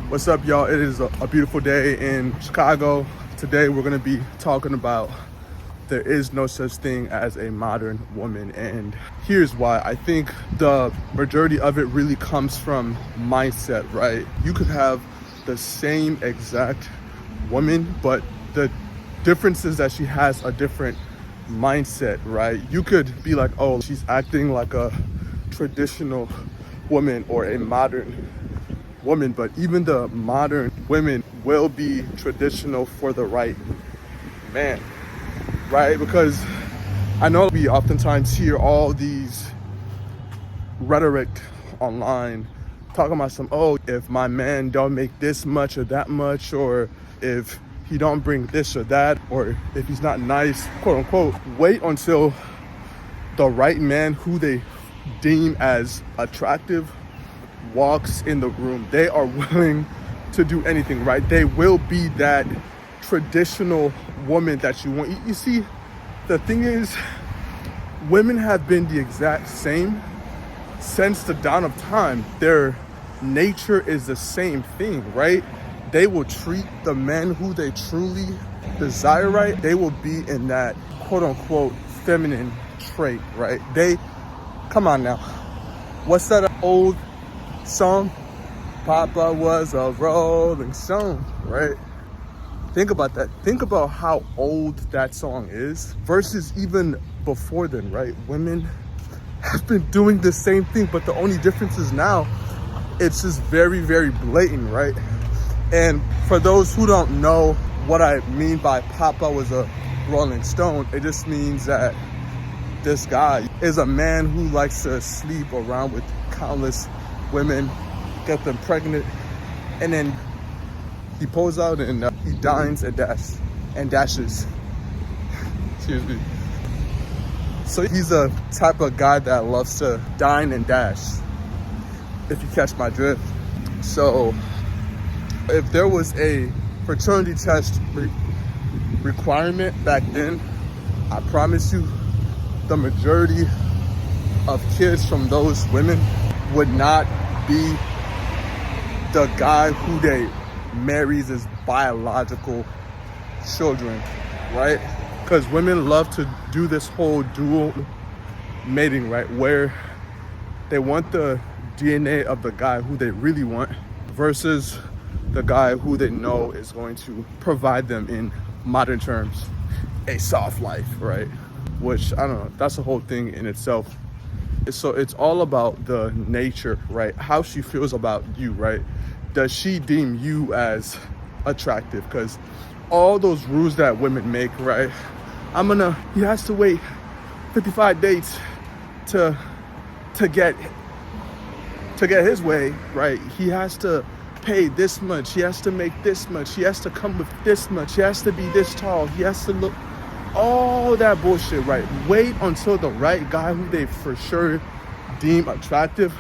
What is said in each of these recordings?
What's up, y'all? It is a beautiful day in Chicago. Today we're gonna be talking about there is no such thing as a modern woman, and here's why. I think the majority of it really comes from mindset, right? You could have the same exact woman, but the difference is that she has a different mindset, right? You could be like, oh, she's acting like a traditional woman or a modern woman, but even the modern women will be traditional for the right man, right? Because I know we oftentimes hear all these rhetoric online talking about if my man don't make this much or that much, or if he don't bring this or that, or if he's not nice, quote unquote. Wait until the right man who they deem as attractive walks in the room. They are willing to do anything, right? They will be that traditional woman that you want. You see, the thing is, women have been the exact same since the dawn of time. Their nature is the same thing, right? They will treat the men who they truly desire right. They will be in that quote unquote feminine trait, right? Come on now. What's that old song? Papa was a rolling stone, right? Think about that. Think about how old that song is versus even before then, right? Women have been doing the same thing, but the only difference is now it's just very, very blatant, right? And for those who don't know what I mean by Papa was a rolling stone, it just means that this guy is a man who likes to sleep around with countless women, get them pregnant, and then he pulls out and he dines and dashes. Excuse me. So he's a type of guy that loves to dine and dash, if you catch my drift. So if there was a fraternity test requirement back then, I promise you the majority of kids from those women would not be the guy who they marries as biological children, right? Because women love to do this whole dual mating, right? Where they want the DNA of the guy who they really want versus the guy who they know is going to provide them, in modern terms, a soft life, right? Which, I don't know, that's a whole thing in itself. So it's all about the nature, right? How she feels about you, right? Does she deem you as attractive? Because all those rules that women make, right? He has to wait 55 dates to get his way, right? He has to pay this much. He has to make this much. He has to come with this much. He has to be this tall. He has to look, all that bullshit, right? Wait until the right guy who they for sure deem attractive.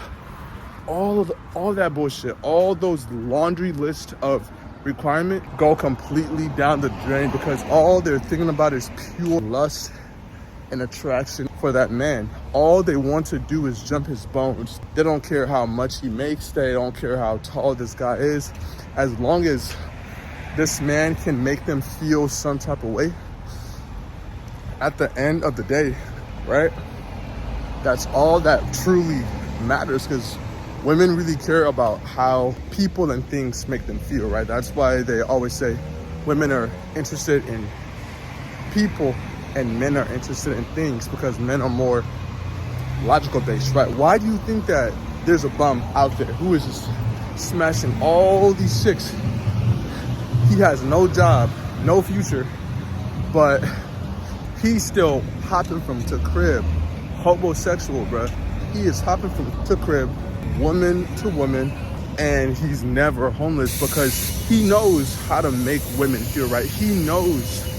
All that bullshit, all those laundry list of requirement go completely down the drain, because all they're thinking about is pure lust and attraction for that man. All they want to do is jump his bones. They don't care how much he makes. They don't care how tall this guy is. As long as this man can make them feel some type of way at the end of the day, right? That's all that truly matters, because women really care about how people and things make them feel, right? That's why they always say women are interested in people and men are interested in things, because men are more logical based, right? Why do you think that there's a bum out there who is just smashing all these chicks? He has no job, no future, but he's still hopping from to crib, homosexual, bro. He is hopping from to crib, woman to woman, and he's never homeless, because he knows how to make women feel right. He knows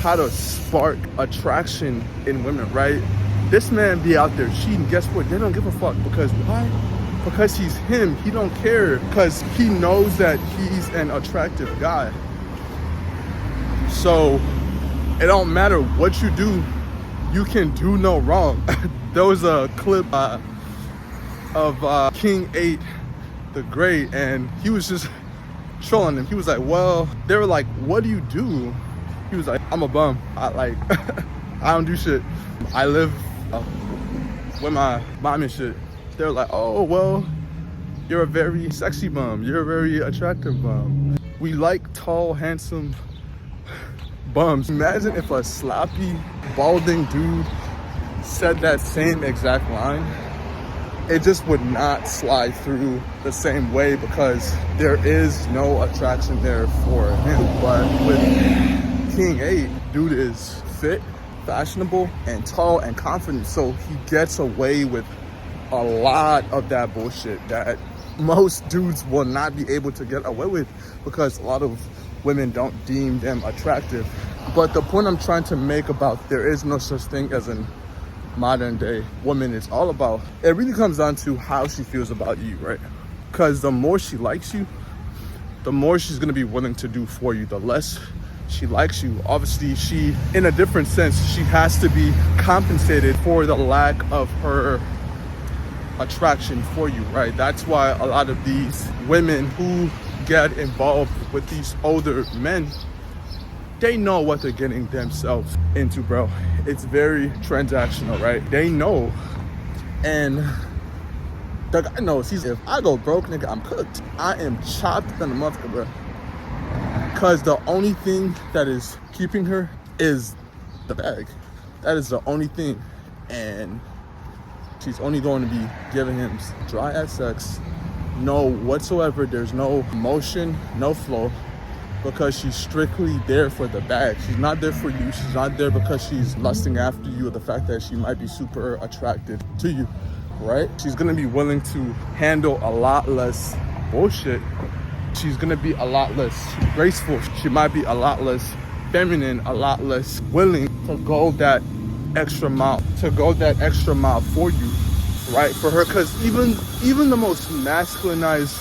how to spark attraction in women, right? This man be out there cheating. Guess what? They don't give a fuck. Because why? Because he's him. He don't care, because he knows that he's an attractive guy. So it don't matter what you do, you can do no wrong. There was a clip of King 8 the Great, and he was just trolling him. He was like, well, they were like, what do you do? He was like, I'm a bum. I like, I don't do shit. I live with my mom and shit. They're like, oh, well, you're a very sexy bum. You're a very attractive bum. We like tall, handsome bums. Imagine if a sloppy, balding dude said that same exact line. It just would not slide through the same way because there is no attraction there for him. But with King 8, dude is fit, fashionable, and tall and confident. So he gets away with a lot of that bullshit that most dudes will not be able to get away with because a lot of women don't deem them attractive. But the point I'm trying to make about there is no such thing as a modern day woman, it's all about, it really comes down to how she feels about you, right? Because the more she likes you, the more she's going to be willing to do for you. The less she likes you, obviously she, in a different sense, she has to be compensated for the lack of her attraction for you, right? That's why a lot of these women who get involved with these older men, they know what they're getting themselves into, bro. It's very transactional, right? They know, and the guy knows. He's, if I go broke, nigga, I'm cooked. I am chopped in the motherfucker, bro. Because the only thing that is keeping her is the bag. That is the only thing, and she's only going to be giving him dry ass sex, no whatsoever. There's no emotion, no flow, because she's strictly there for the bag. She's not there for you. She's not there because she's lusting after you or the fact that she might be super attracted to you, right? She's gonna be willing to handle a lot less bullshit. She's gonna be a lot less graceful. She might be a lot less feminine, a lot less willing to go that extra mile, for you, right? For her, because even the most masculinized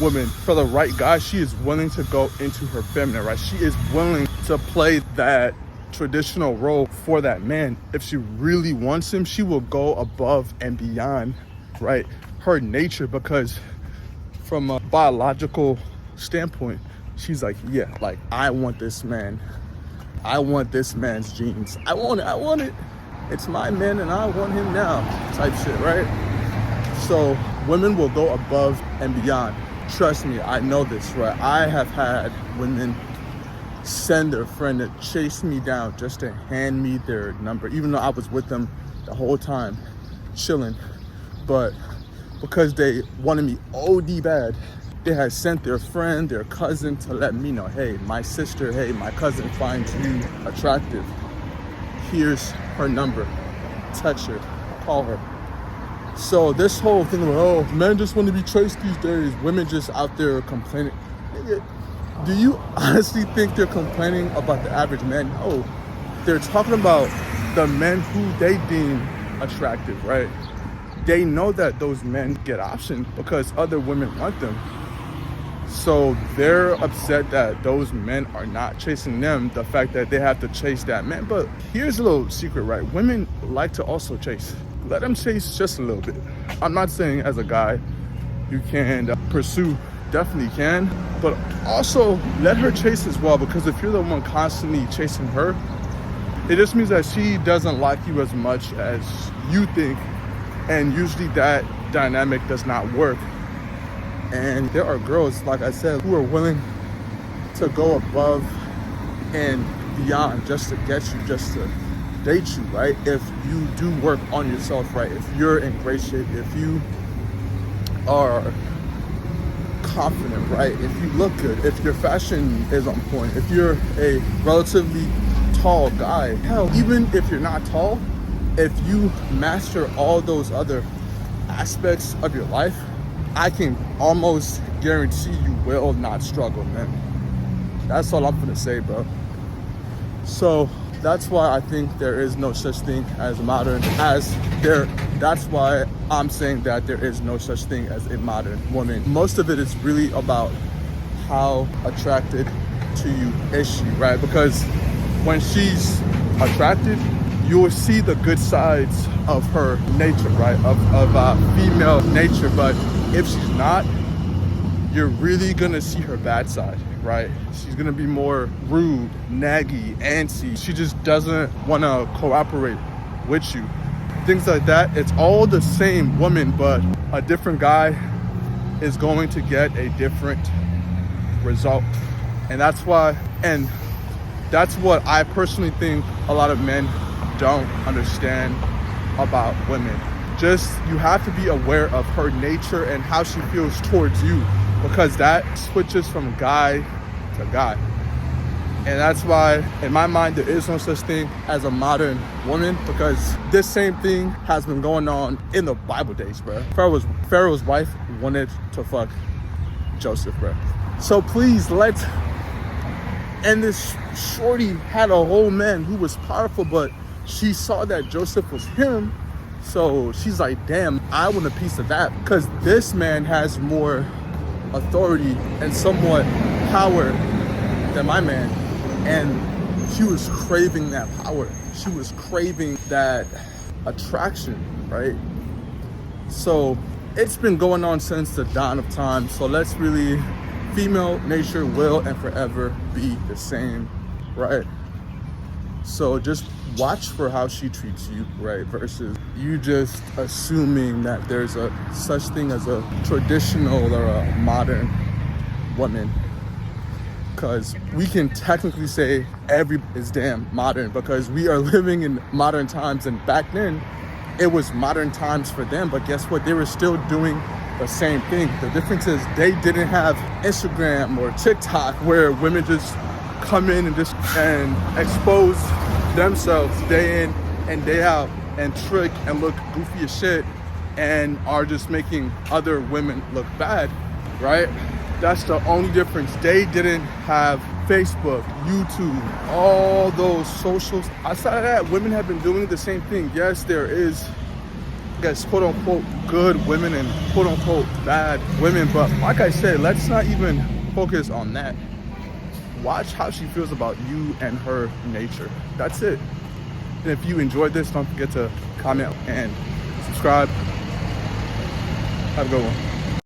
woman, for the right guy, she is willing to go into her feminine, right? She is willing to play that traditional role for that man. If she really wants him, she will go above and beyond, right? Her nature, because from a biological standpoint, she's like, yeah, like, I want this man. I want this man's genes. I want it. It's my man and I want him now, type shit, right? So women will go above and beyond. Trust me, I know this, right? I have had women send their friend to chase me down just to hand me their number, even though I was with them the whole time, chilling. But because they wanted me OD bad, they had sent their friend, their cousin, to let me know, hey, my sister, hey, my cousin finds you attractive. Here's her number. Text her, call her. So this whole thing about, oh, men just want to be chased these days, women just out there complaining. Nigga, do you honestly think they're complaining about the average man? No, they're talking about the men who they deem attractive, right? They know that those men get optioned because other women want them. So they're upset that those men are not chasing them, the fact that they have to chase that man. But here's a little secret, right? Women like to also chase. Let them chase just a little bit. I'm not saying as a guy you can pursue, definitely can, but also let her chase as well, because if you're the one constantly chasing her, it just means that she doesn't like you as much as you think, and usually that dynamic does not work. And there are girls, like I said, who are willing to go above and beyond just to get you, just to date you, right? If you do work on yourself, right? If you're in great shape, if you are confident, right? If you look good, if your fashion is on point, if you're a relatively tall guy, hell, even if you're not tall, if you master all those other aspects of your life, I can almost guarantee you will not struggle, man. That's all I'm gonna say, bro. So that's why I think there is no such thing as modern, that's why I'm saying that there is no such thing as a modern woman. Most of it is really about how attracted to you is she, right? Because when she's attracted, you will see the good sides of her nature, right? Of female nature. But if she's not, you're really gonna see her bad side, right? She's gonna be more rude, naggy, antsy. She just doesn't wanna cooperate with you. Things like that. It's all the same woman, but a different guy is going to get a different result. And that's why, and that's what I personally think a lot of men don't understand about women. Just, you have to be aware of her nature and how she feels towards you, because that switches from guy to guy. And that's why, in my mind, there is no such thing as a modern woman, because this same thing has been going on in the Bible days, bro. Pharaoh's wife wanted to fuck Joseph, bro. So please, and this shorty had a whole man who was powerful, but she saw that Joseph was him. So she's like, damn, I want a piece of that, because this man has more authority and somewhat power than my man. And she was craving that power. She was craving that attraction, right? So it's been going on since the dawn of time. So let's really, female nature will and forever be the same, right? So just watch for how she treats you, right? Versus you just assuming that there's a such thing as a traditional or a modern woman. Because we can technically say every is damn modern, because we are living in modern times, and back then it was modern times for them. But guess what? They were still doing the same thing. The difference is they didn't have Instagram or TikTok where women just come in and expose themselves day in and day out and trick and look goofy as shit and are just making other women look bad, right? That's the only difference. They didn't have Facebook, YouTube, all those socials. Outside of that, women have been doing the same thing. Yes, there is, I guess, quote unquote, good women and quote unquote bad women. But like I said, let's not even focus on that. Watch how she feels about you and her nature. That's it. And if you enjoyed this, don't forget to comment and subscribe. Have a good one.